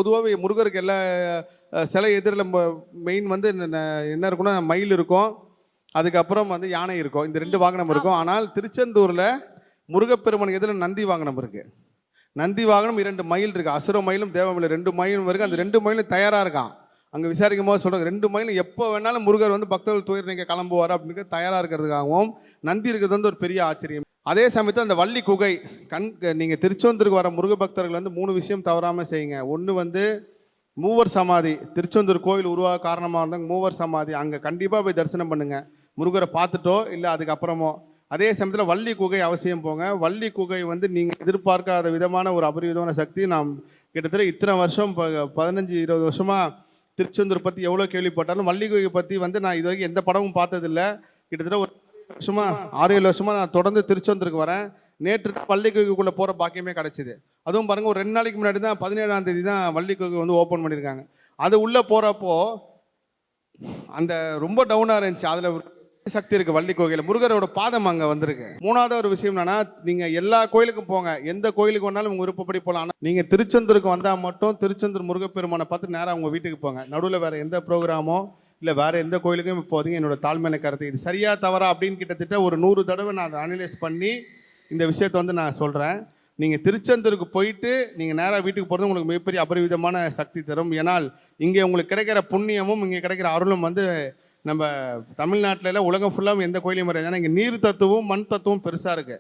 பொதுவாகவே முருகருக்கு எல்லா சிலை எதிரில் மெயின் வந்து என்ன இருக்குன்னா மயில் இருக்கும், அதுக்கப்புறம் வந்து யானை இருக்கும், இந்த 2 வாகனம் இருக்கும். ஆனால் திருச்செந்தூரில் முருகப்பெருமன் எதிரில் நந்தி வாகனம் இருக்கு. நந்தி வாகனம் 2 மயில் இருக்கு. அசுர மயிலும் தேவ மயிலும் 2 மயிலும் இருக்கு. அந்த 2 மயிலும் தயாராக இருக்கான். அங்கே விசாரிக்கும் போது சொல்கிறாங்க 2 மயிலும் எப்போ வேணாலும் முருகர் வந்து பக்தர்கள் துயர் நீங்க கிளம்புவார் அப்படின்னு தயாராக இருக்கிறதுக்காகவும் நந்தி இருக்கிறது வந்து ஒரு பெரிய ஆச்சரியம். அதே சமயத்தில் அந்த வள்ளி குகை நீங்கள் திருச்செந்தூருக்கு வர முருக பக்தர்கள் வந்து 3 விஷயம் தவறாமல் செய்யுங்க. ஒன்று வந்து மூவர் சமாதி, திருச்செந்தூர் கோயில் உருவாக காரணமாக இருந்தாங்க மூவர் சமாதி, அங்கே கண்டிப்பாக போய் தரிசனம் பண்ணுங்க, முருகரை பார்த்துட்டோ இல்லை அதுக்கப்புறமோ. அதே சமயத்தில் வள்ளி குகை அவசியம் போங்க. வள்ளி குகை வந்து நீங்கள் எதிர்பார்க்காத விதமான ஒரு அபரிவிதமான சக்தி. நாம் கிட்டத்தட்ட இத்தனை வருஷம் 15-20 வருஷமாக திருச்செந்தூர் பற்றி எவ்வளோ கேள்விப்பட்டாலும் வள்ளி குகை பற்றி வந்து நான் இது வரைக்கும் எந்த படமும் பார்த்ததில்லை. கிட்டத்தட்ட ஒரு 6-7 வருஷமாக நான் தொடர்ந்து திருச்செந்தூருக்கு வரேன். நேற்று தான் வள்ளி குகைக்குள்ளே போகிற பாக்கியமே கிடச்சிது. அதுவும் பாருங்கள், ஒரு 2 நாளைக்கு முன்னாடி தான் 17ஆம் தேதி தான் வள்ளி குகை வந்து ஓப்பன் பண்ணியிருக்காங்க. அது உள்ளே போகிறப்போ அந்த ரொம்ப டவுனாக இருந்துச்சு. அதில் சக்தி இருக்குது வள்ளி கோயிலில், முருகரோட பாதம் அங்கே வந்திருக்கு. 3வது ஒரு விஷயம் என்னன்னா, நீங்கள் எல்லா கோயிலுக்கும் போங்க, எந்த கோயிலுக்கு வேணாலும் உங்கள் விருப்பப்படி போகலாம். ஆனால் நீங்கள் திருச்செந்தூருக்கு வந்தால் மட்டும் திருச்செந்தூர் முருகப்பெருமானை பார்த்து நேராக உங்கள் வீட்டுக்கு போங்க. நடுவில் வேறு எந்த ப்ரோக்ராமோ இல்லை வேறு எந்த கோயிலுக்கும் இப்போதைக்கு என்னோட தாழ்மையான கருத்து. இது சரியா தவறா அப்படின்னு கிட்டத்தட்ட ஒரு 100 தடவை நான் அதை அனலைஸ் பண்ணி இந்த விஷயத்தை வந்து நான் சொல்கிறேன். நீங்கள் திருச்செந்தூருக்கு போயிட்டு நீங்கள் நேராக வீட்டுக்கு போகிறது உங்களுக்கு மிகப்பெரிய அபரிவிதமான சக்தி தரும். ஏன்னால் இங்கே உங்களுக்கு கிடைக்கிற புண்ணியமும் இங்கே கிடைக்கிற அருளும் வந்து நம்ம தமிழ்நாட்டில் உலகம் ஃபுல்லாக எந்த கோயிலையும் வரையாது. ஏன்னா இங்கே நீர் தத்துவம் மண் தத்துவம் பெருசாக இருக்குது.